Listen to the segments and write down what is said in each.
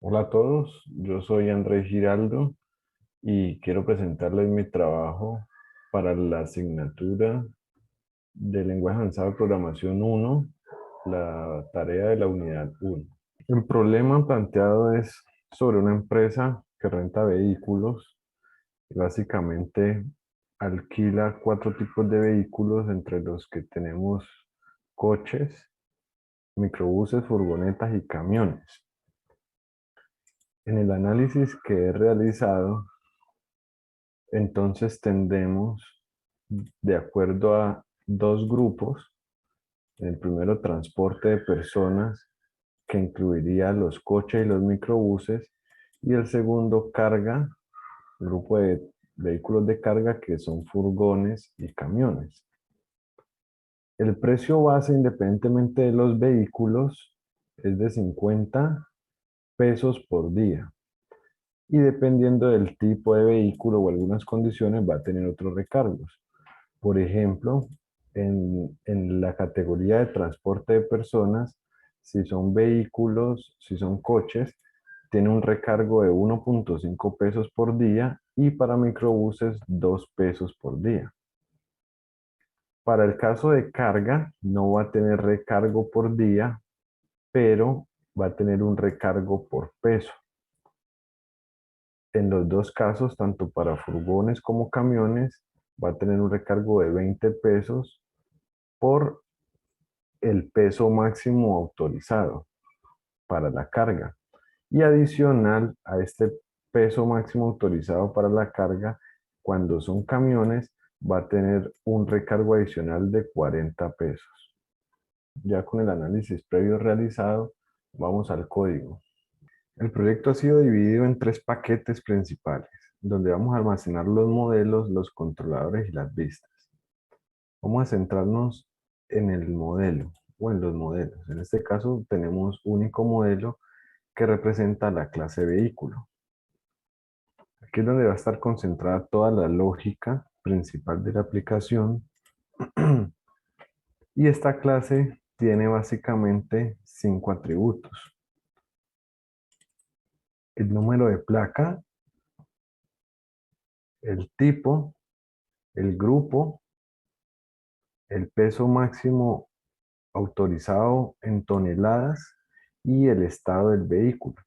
Hola a todos, yo soy Andrés Giraldo y quiero presentarles mi trabajo para la asignatura de Lenguaje Avanzado de Programación 1, la tarea de la unidad 1. El problema planteado es sobre una empresa que renta vehículos y básicamente alquila cuatro tipos de vehículos entre los que tenemos coches, microbuses, furgonetas y camiones. En el análisis que he realizado, entonces tendemos de acuerdo a dos grupos. El primero, transporte de personas, que incluiría los coches y los microbuses. Y el segundo, carga, grupo de vehículos de carga, que son furgones y camiones. El precio base, independientemente de los vehículos, es de 50 pesos por día. Y dependiendo del tipo de vehículo o algunas condiciones, va a tener otros recargos. Por ejemplo, en la categoría de transporte de personas, si son vehículos, si son coches, tiene un recargo de 1.5 pesos por día y para microbuses 2 pesos por día. Para el caso de carga, no va a tener recargo por día, pero va a tener un recargo por peso. En los dos casos, tanto para furgones como camiones, va a tener un recargo de 20 pesos por el peso máximo autorizado para la carga. Y adicional a este peso máximo autorizado para la carga, cuando son camiones, va a tener un recargo adicional de 40 pesos. Ya con el análisis previo realizado, vamos al código. El proyecto ha sido dividido en tres paquetes principales, donde vamos a almacenar los modelos, los controladores y las vistas. Vamos a centrarnos en el modelo o en los modelos. En este caso tenemos único modelo que representa la clase vehículo. Aquí es donde va a estar concentrada toda la lógica principal de la aplicación. Y esta clase tiene básicamente 5 atributos. El número de placa, el tipo, el grupo, el peso máximo autorizado en toneladas y el estado del vehículo.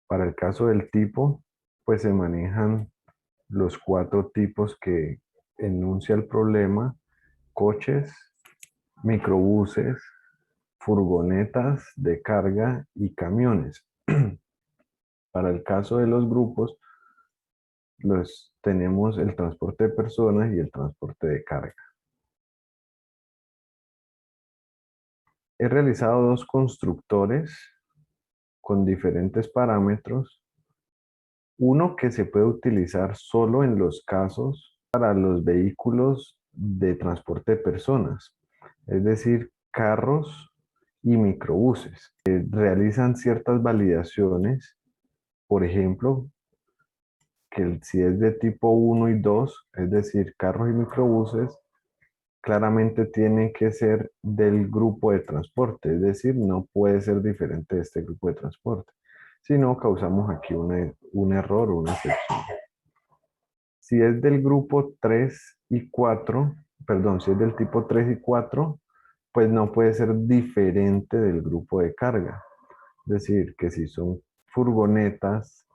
Para el caso del tipo, pues se manejan los cuatro tipos que enuncia el problema: coches, microbuses, furgonetas de carga y camiones. Para el caso de los grupos, tenemos el transporte de personas y el transporte de carga. He realizado dos constructores con diferentes parámetros. Uno que se puede utilizar solo en los casos para los vehículos de transporte de personas, es decir, carros y microbuses. Realizan ciertas validaciones, por ejemplo, que si es de tipo 1 y 2, es decir, carros y microbuses, claramente tiene que ser del grupo de transporte, es decir, no puede ser diferente de este grupo de transporte, si no causamos aquí un error o una excepción. Si es del grupo 3 y 4, perdón, si es del tipo 3 y 4, pues no puede ser diferente del grupo de carga. Es decir, que si son furgonetas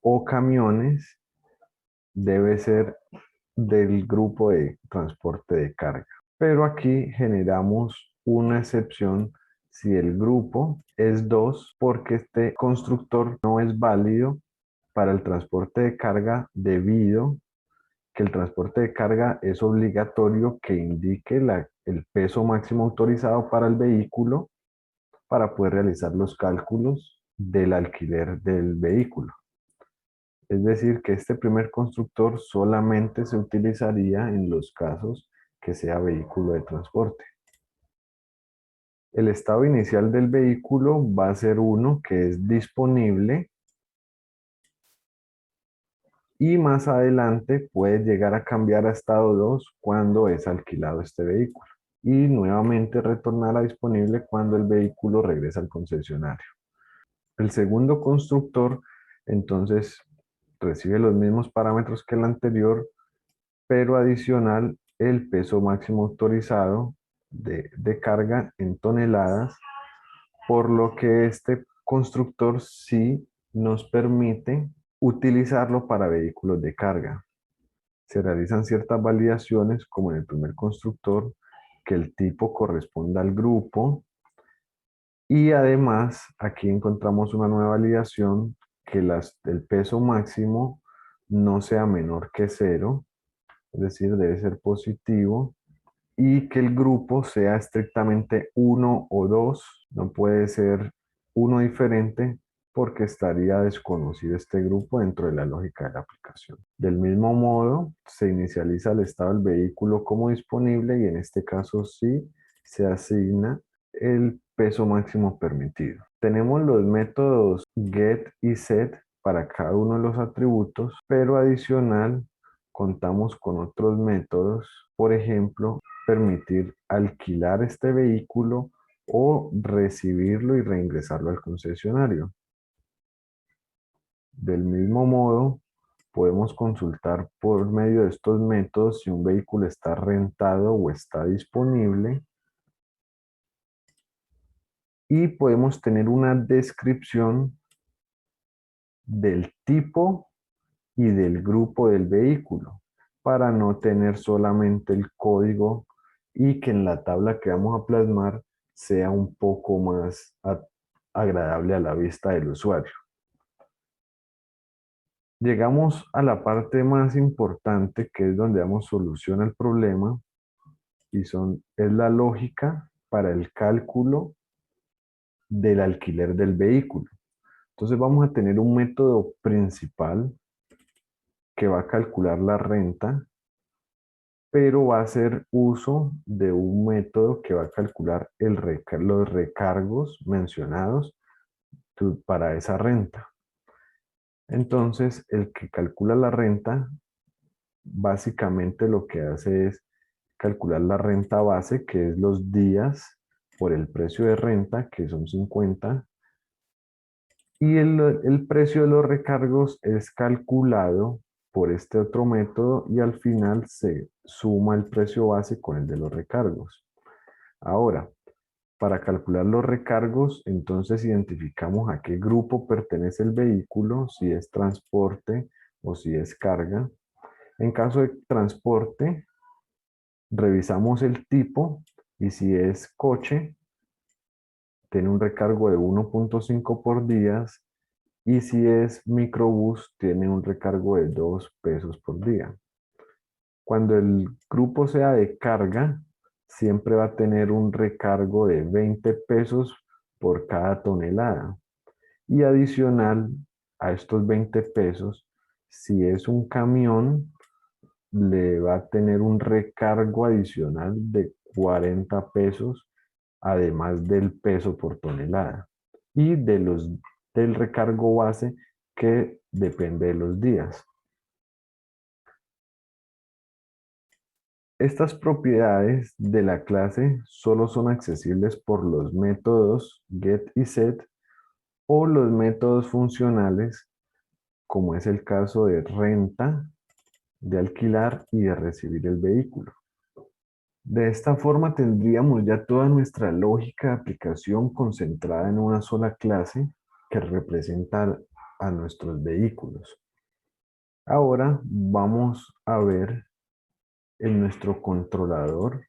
o camiones, debe ser del grupo de transporte de carga. Pero aquí generamos una excepción si el grupo es 2, porque este constructor no es válido para el transporte de carga debido que el transporte de carga es obligatorio que indique el peso máximo autorizado para el vehículo para poder realizar los cálculos del alquiler del vehículo. Es decir, que este primer constructor solamente se utilizaría en los casos que sea vehículo de transporte. El estado inicial del vehículo va a ser uno que es disponible y más adelante puede llegar a cambiar a estado 2 cuando es alquilado este vehículo y nuevamente retornar a disponible cuando el vehículo regresa al concesionario. El segundo constructor, entonces, recibe los mismos parámetros que el anterior, pero adicional el peso máximo autorizado de carga en toneladas, por lo que este constructor sí nos permite utilizarlo para vehículos de carga. Se realizan ciertas validaciones, como en el primer constructor, que el tipo corresponda al grupo, y además aquí encontramos una nueva validación, que el peso máximo no sea menor que cero, es decir, debe ser positivo, y que el grupo sea estrictamente uno o dos, no puede ser uno diferente porque estaría desconocido este grupo dentro de la lógica de la aplicación. Del mismo modo, se inicializa el estado del vehículo como disponible y en este caso sí se asigna el peso máximo permitido. Tenemos los métodos get y set para cada uno de los atributos, pero adicional contamos con otros métodos, por ejemplo, permitir alquilar este vehículo o recibirlo y reingresarlo al concesionario. Del mismo modo, podemos consultar por medio de estos métodos si un vehículo está rentado o está disponible, y podemos tener una descripción del tipo y del grupo del vehículo para no tener solamente el código y que en la tabla que vamos a plasmar sea un poco más agradable a la vista del usuario. Llegamos a la parte más importante, que es donde damos solución al problema, y es la lógica para el cálculo del alquiler del vehículo. Entonces vamos a tener un método principal que va a calcular la renta, pero va a hacer uso de un método que va a calcular los recargos mencionados para esa renta. Entonces, el que calcula la renta, básicamente lo que hace es calcular la renta base, que es los días por el precio de renta, que son 50, y el precio de los recargos es calculado por este otro método y al final se suma el precio base con el de los recargos. Ahora, para calcular los recargos, entonces identificamos a qué grupo pertenece el vehículo, si es transporte o si es carga. En caso de transporte, revisamos el tipo y si es coche, tiene un recargo de 1.5 por día, y si es microbús, tiene un recargo de 2 pesos por día. Cuando el grupo sea de carga, siempre va a tener un recargo de 20 pesos por cada tonelada. Y adicional a estos 20 pesos, si es un camión, le va a tener un recargo adicional de 40 pesos, además del peso por tonelada. Y del recargo base, que depende de los días. Estas propiedades de la clase solo son accesibles por los métodos get y set o los métodos funcionales, como es el caso de renta, de alquilar y de recibir el vehículo. De esta forma tendríamos ya toda nuestra lógica de aplicación concentrada en una sola clase que representa a nuestros vehículos. Ahora vamos a ver en nuestro controlador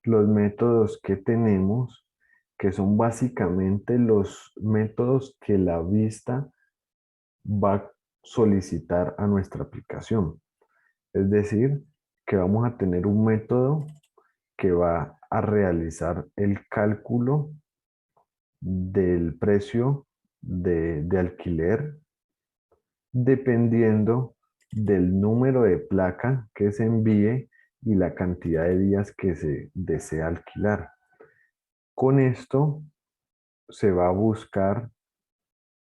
los métodos que tenemos, que son básicamente los métodos que la vista va a solicitar a nuestra aplicación. Es decir, que vamos a tener un método que va a realizar el cálculo del precio de alquiler dependiendo del número de placa que se envíe y la cantidad de días que se desea alquilar. Con esto se va a buscar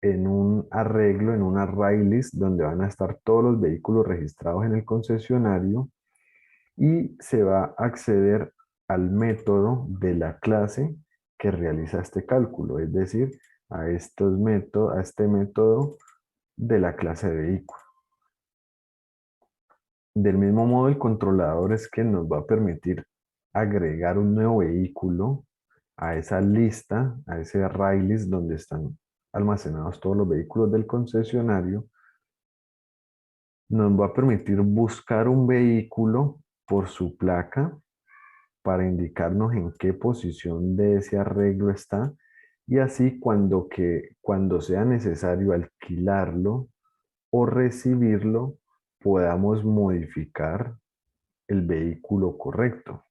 en un arreglo, en una array list, donde van a estar todos los vehículos registrados en el concesionario, y se va a acceder al método de la clase que realiza este cálculo, es decir, a este método de la clase de vehículo. Del mismo modo, el controlador es que nos va a permitir agregar un nuevo vehículo a esa lista, a ese array list donde están almacenados todos los vehículos del concesionario. Nos va a permitir buscar un vehículo por su placa para indicarnos en qué posición de ese arreglo está, y así cuando sea necesario alquilarlo o recibirlo, podamos modificar el vehículo correcto.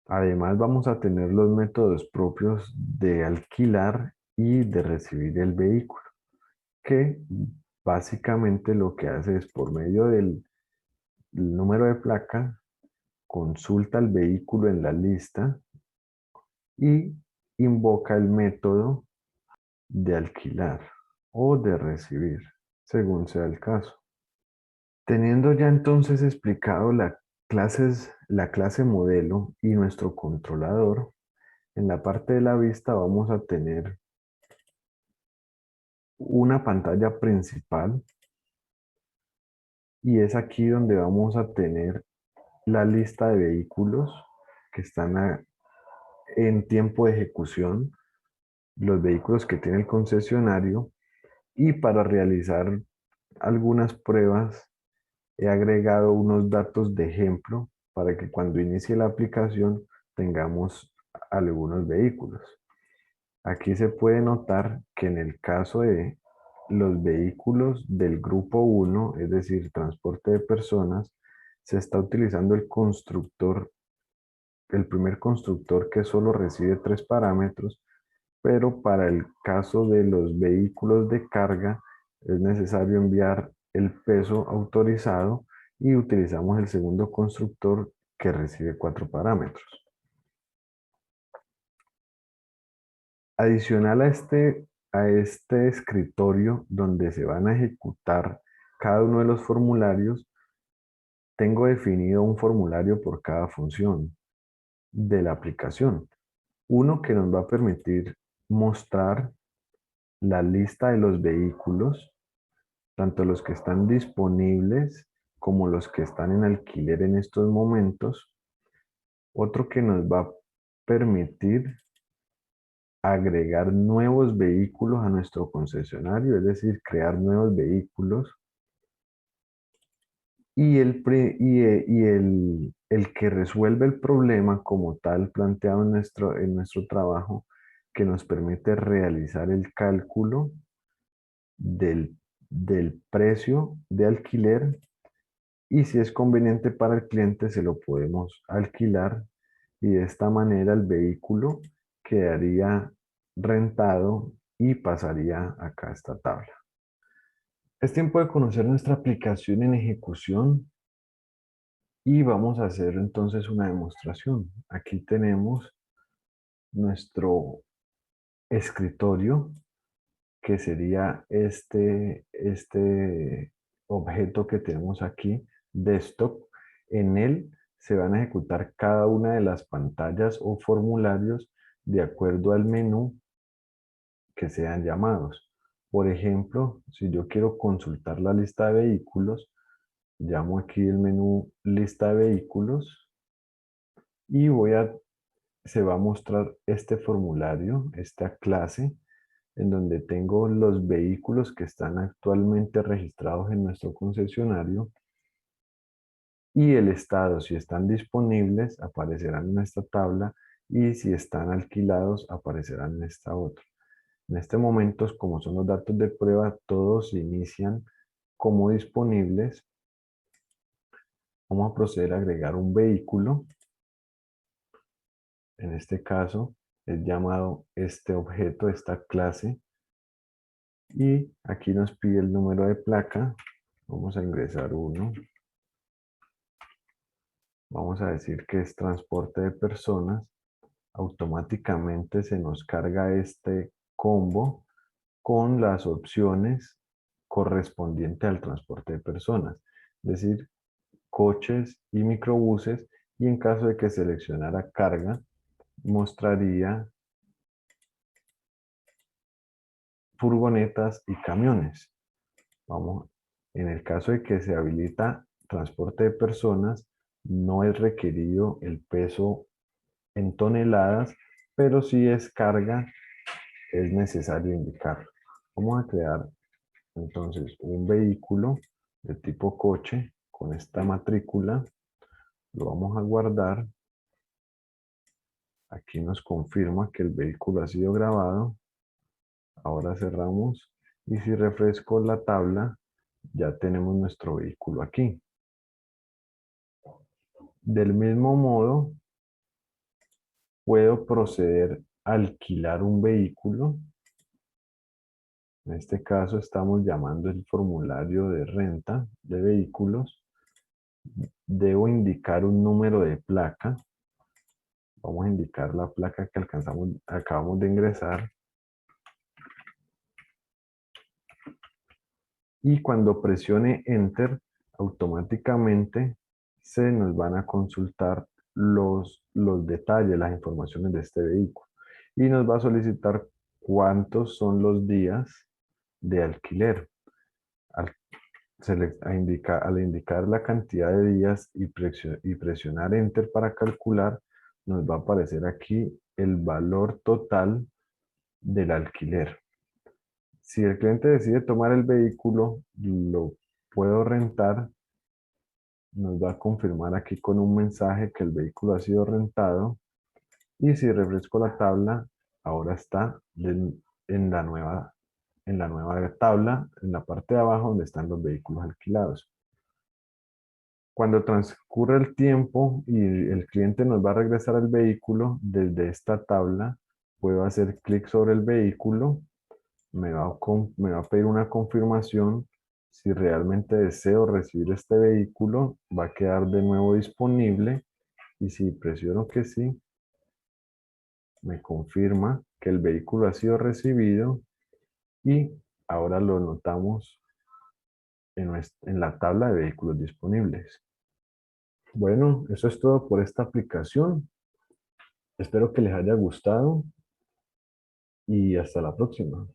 Además, vamos a tener los métodos propios de alquilar y de recibir el vehículo, que básicamente lo que hace es, por medio del número de placa, consulta el vehículo en la lista y invoca el método de alquilar o de recibir, según sea el caso. Teniendo ya entonces explicado la clase modelo y nuestro controlador, en la parte de la vista vamos a tener una pantalla principal, y es aquí donde vamos a tener la lista de vehículos que están en tiempo de ejecución, los vehículos que tiene el concesionario, y para realizar algunas pruebas he agregado unos datos de ejemplo para que cuando inicie la aplicación tengamos algunos vehículos. Aquí se puede notar que en el caso de los vehículos del grupo 1, es decir, transporte de personas, se está utilizando el primer constructor, que solo recibe 3 parámetros, pero para el caso de los vehículos de carga es necesario enviar el peso autorizado y utilizamos el segundo constructor, que recibe 4 parámetros. Adicional a este escritorio donde se van a ejecutar cada uno de los formularios, tengo definido un formulario por cada función de la aplicación. Uno que nos va a permitir mostrar la lista de los vehículos, tanto los que están disponibles como los que están en alquiler en estos momentos. Otro que nos va a permitir agregar nuevos vehículos a nuestro concesionario, es decir, crear nuevos vehículos. Y el que resuelve el problema como tal planteado en nuestro trabajo, que nos permite realizar el cálculo del, del precio de alquiler, y si es conveniente para el cliente se lo podemos alquilar, y de esta manera el vehículo quedaría rentado y pasaría acá a esta tabla. Es tiempo de conocer nuestra aplicación en ejecución y vamos a hacer entonces una demostración. Aquí tenemos nuestro escritorio, que sería este objeto que tenemos aquí, desktop. En él se van a ejecutar cada una de las pantallas o formularios de acuerdo al menú que sean llamados. Por ejemplo, si yo quiero consultar la lista de vehículos, llamo aquí el menú lista de vehículos y se va a mostrar este formulario, esta clase, en donde tengo los vehículos que están actualmente registrados en nuestro concesionario y el estado. Si están disponibles, aparecerán en esta tabla, y si están alquilados, aparecerán en esta otra. En este momento, como son los datos de prueba, todos inician como disponibles. Vamos a proceder a agregar un vehículo. En este caso es llamado este objeto, esta clase, y aquí nos pide el número de placa. Vamos a ingresar uno. Vamos a decir que es transporte de personas. Automáticamente se nos carga este combo con las opciones correspondientes al transporte de personas, es decir, coches y microbuses, y en caso de que seleccionara carga, mostraría furgonetas y camiones. Vamos, en el caso de que se habilita transporte de personas, no es requerido el peso en toneladas, pero si es carga, es necesario indicarlo. Vamos a crear entonces un vehículo de tipo coche con esta matrícula. Lo vamos a guardar. Aquí nos confirma que el vehículo ha sido grabado. Ahora cerramos y si refresco la tabla, ya tenemos nuestro vehículo aquí. Del mismo modo, puedo proceder a alquilar un vehículo. En este caso estamos llamando el formulario de renta de vehículos. Debo indicar un número de placa. Vamos a indicar la placa que acabamos de ingresar. Y cuando presione Enter, automáticamente se nos van a consultar los detalles, las informaciones de este vehículo. Y nos va a solicitar cuántos son los días de alquiler. Al, al indicar la cantidad de días y presionar Enter para calcular, nos va a aparecer aquí el valor total del alquiler. Si el cliente decide tomar el vehículo, lo puedo rentar. Nos va a confirmar aquí con un mensaje que el vehículo ha sido rentado. Y si refresco la tabla, ahora está en la nueva tabla, en la parte de abajo donde están los vehículos alquilados. Cuando transcurre el tiempo y el cliente nos va a regresar el vehículo, desde esta tabla puedo hacer clic sobre el vehículo. Me va a pedir una confirmación si realmente deseo recibir este vehículo. Va a quedar de nuevo disponible y si presiono que sí, me confirma que el vehículo ha sido recibido y ahora lo notamos en la tabla de vehículos disponibles. Bueno, eso es todo por esta aplicación. Espero que les haya gustado y hasta la próxima.